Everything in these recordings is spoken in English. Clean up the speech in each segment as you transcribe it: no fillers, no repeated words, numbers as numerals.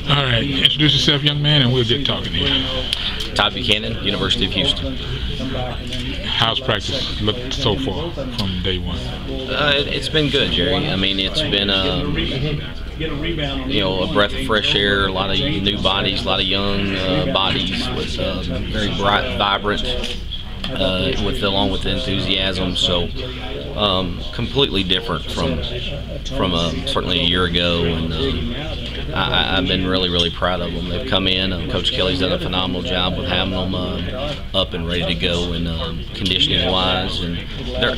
All right, introduce yourself, young man, and we'll get talking here. Todd Buchanan, University of Houston. How's practice looked so far from day one? It's been good, Jerry. I mean, it's been a breath of fresh air, a lot of new bodies, a lot of young bodies with very bright, vibrant, along with enthusiasm. So completely different from certainly a year ago, and I've been really proud of them. They've come in. Coach Kelly's done a phenomenal job with having them up and ready to go, and conditioning wise, and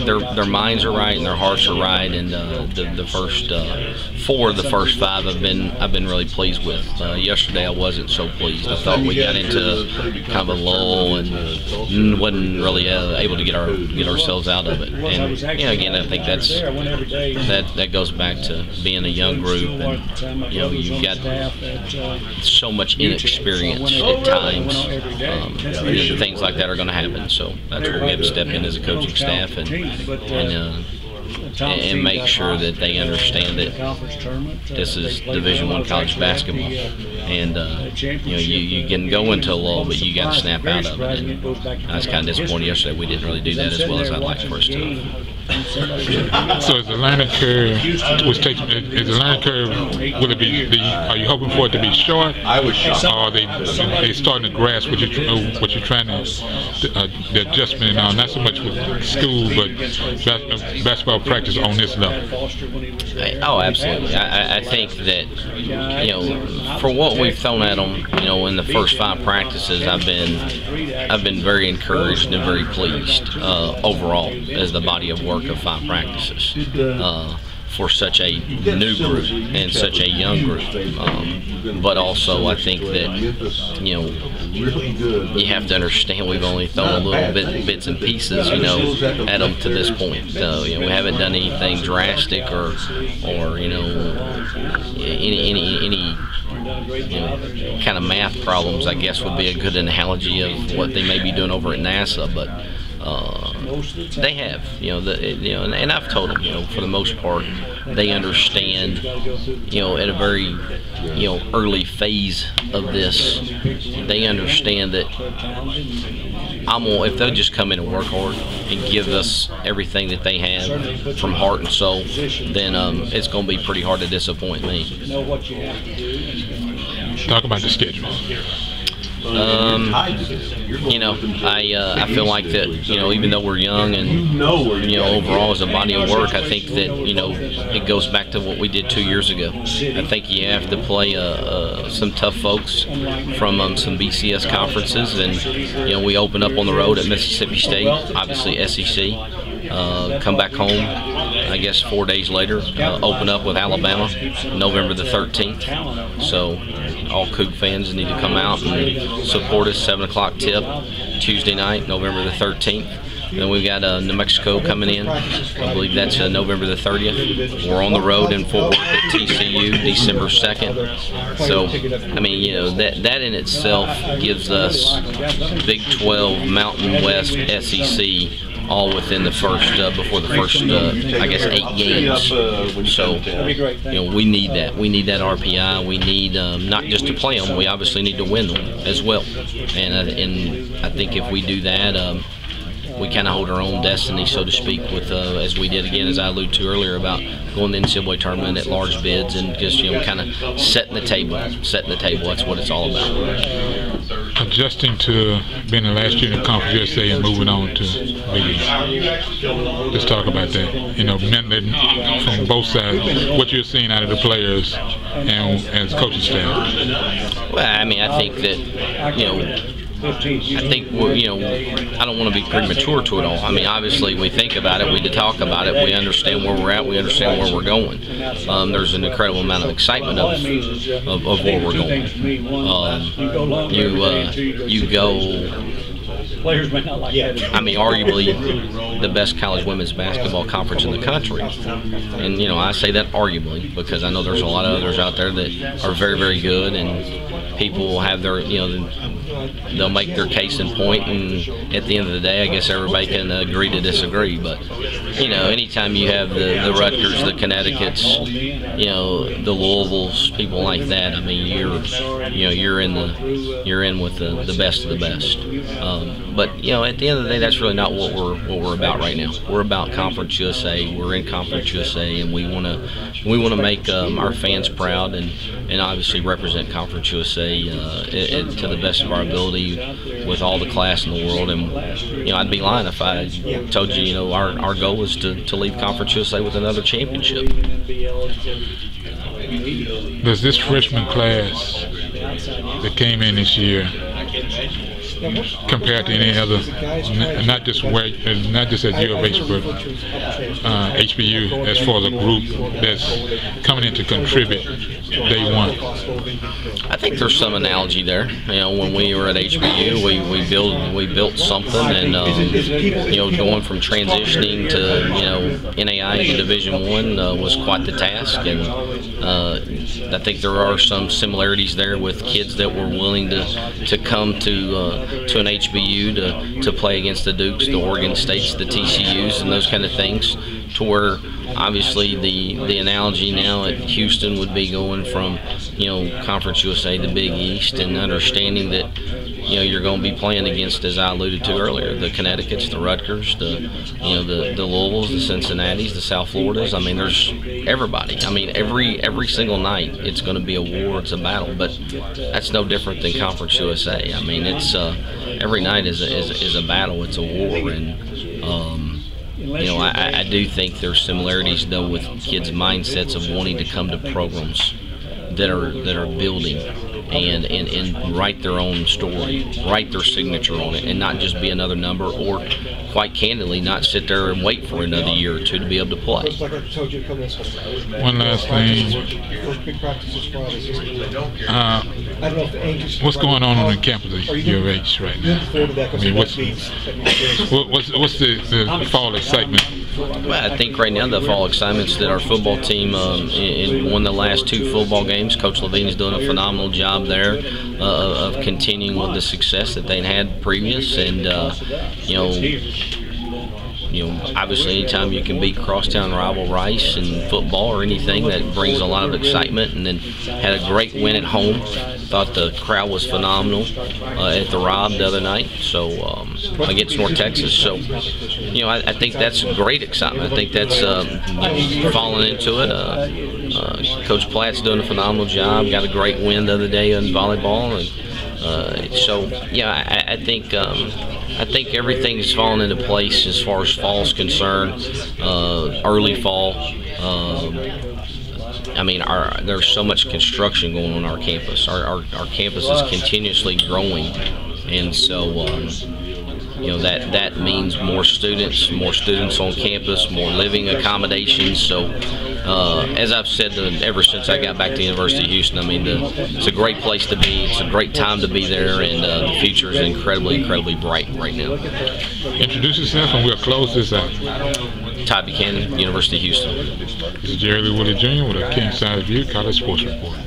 their minds are right and their hearts are right. And the first 4 of the first 5 I've been really pleased with. Yesterday I wasn't so pleased. I thought we got into kind of a lull and wasn't really able to get ourselves out of it. And again, I think that goes back to being a young group, and you've got so much inexperience at times. Things like that are going to happen. So that's where we have to step in as a coaching staff and make sure that they understand that this is Division I college basketball, and you can go into a lull, but you got to snap out of it. And I was kind of disappointed yesterday we didn't really do that as well as I'd like for us to. So is the learning curve, is the learning curve, will it be? Are you hoping for it to be short, or are they starting to grasp what you're trying to, the adjustment and not so much with school, but basketball practice on this level? Oh, absolutely. I think that for what we've thrown at them, in the first 5 practices, I've been very encouraged and very pleased overall as the body of work of 5 practices for such a new group and such a young group. But also, I think that you have to understand we've only thrown a little bits and pieces at them to this point. We haven't done anything drastic or any kind of math problems, I guess would be a good analogy of what they may be doing over at NASA. But they have, and I've told them, for the most part, they understand, at a very, early phase of this, they understand that if they'll just come in and work hard and give us everything that they have from heart and soul, then it's going to be pretty hard to disappoint me. Talk about the schedule. I feel like that, even though we're young and, overall as a body of work, I think that, it goes back to what we did 2 years ago. I think you have to play some tough folks from some BCS conferences, and, we open up on the road at Mississippi State, obviously SEC. Come back home, I guess 4 days later, open up with Alabama, November the 13th. So all Cougar fans need to come out and support us. 7 o'clock tip, Tuesday night, November the 13th. Then we've got New Mexico coming in. I believe that's November the 30th. We're on the road in Fort Worth at TCU, December 2nd. So, I mean, that in itself gives us Big 12, Mountain West, SEC, all within the first, before the first, I guess, 8 games. So, we need that. We need that RPI. We need not just to play them, we obviously need to win them as well. And I think if we do that, we kind of hold our own destiny, so to speak, with as we did again, as I alluded to earlier, about going to the NCAA tournament at large bids and just kind of setting the table. That's what it's all about. Adjusting to being the last year in the Conference USA and moving on to Big East. Let's talk about that. Mentally from both sides, what you're seeing out of the players and as coaching staff. Well, I mean, I think that I think I don't want to be premature to it all. I mean, obviously we think about it, we talk about it, we understand where we're at, we understand where we're going. There's an incredible amount of excitement of where we're going. You go. I mean, arguably, the best college women's basketball conference in the country. And I say that arguably because I know there's a lot of others out there that are very, very good, and people will have their, they'll make their case in point, and at the end of the day, I guess everybody can agree to disagree. But anytime you have the Rutgers, the Connecticut's, the Louisvilles, people like that, I mean, you're in with the best of the best. But at the end of the day, that's really not what we're about right now. We're about Conference USA. We're in Conference USA, and we want to make our fans proud, and obviously represent Conference USA to the best of our ability with all the class in the world. And I'd be lying if I told you our goal is to leave Conference USA with another championship. Does this freshman class that came in this year compared to any other, not just at U of H, but HBU, as far as a group that's coming in to contribute day one? I think there's some analogy there. When we were at HBU, we built something, and going from transitioning to NAI to Division I was quite the task, and I think there are some similarities there with kids that were willing to come to an HBU to play against the Dukes, the Oregon States, the TCUs, and those kind of things, to where obviously the analogy now at Houston would be going from Conference USA to Big East, and understanding that you're going to be playing against, as I alluded to earlier, the Connecticut's, the Rutgers, the Louisvilles, the Cincinnatis, the South Floridas. I mean, there's everybody. I mean, every single night it's going to be a war, it's a battle, but that's no different than Conference USA. I mean, it's every night is a battle, it's a war, and I do think there's similarities though with kids' mindsets of wanting to come to programs that are building and write their own story, write their signature on it, and not just be another number, or quite candidly not sit there and wait for another year or two to be able to play. One last thing. What's going on the campus of U of H right now? I mean, what's the fall excitement? Well, I think right now the fall excitement's that our football team won the last 2 football games. Coach Levine's doing a phenomenal job there of continuing with the success that they'd had previous, and obviously anytime you can beat crosstown rival Rice in football or anything, that brings a lot of excitement. And then had a great win at home. Thought the crowd was phenomenal at the Rob the other night, so against North Texas. So I think that's great excitement. I think that's falling into it. Coach Platt's doing a phenomenal job. Got a great win the other day in volleyball, and so yeah, I think everything's fallen into place as far as fall's concerned. Early fall. I mean, there's so much construction going on our campus. Our campus is continuously growing, and so that means more students on campus, more living accommodations. So as I've said ever since I got back to the University of Houston, I mean, it's a great place to be. It's a great time to be there, and the future is incredibly bright right now. Introduce yourself, and we'll close this out. Todd Buchanan, University of Houston. This is Jerry Lee Woodley Jr. with a King Side View College Sports Report.